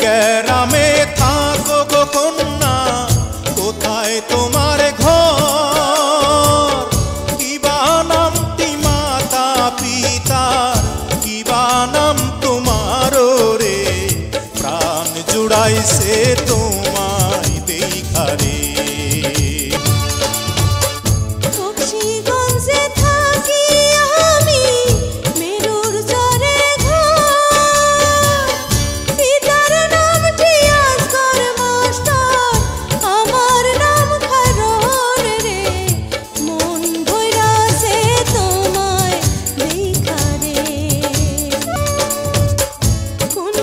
গ্রামে থাকো গো কন্যা, কোথায় তোমার ঘর? কিবা নামটি মাতা পিতার, কিবা নাম তোমার রে? প্রাণ জুড়াইছে তোমায় দেখারে। কোন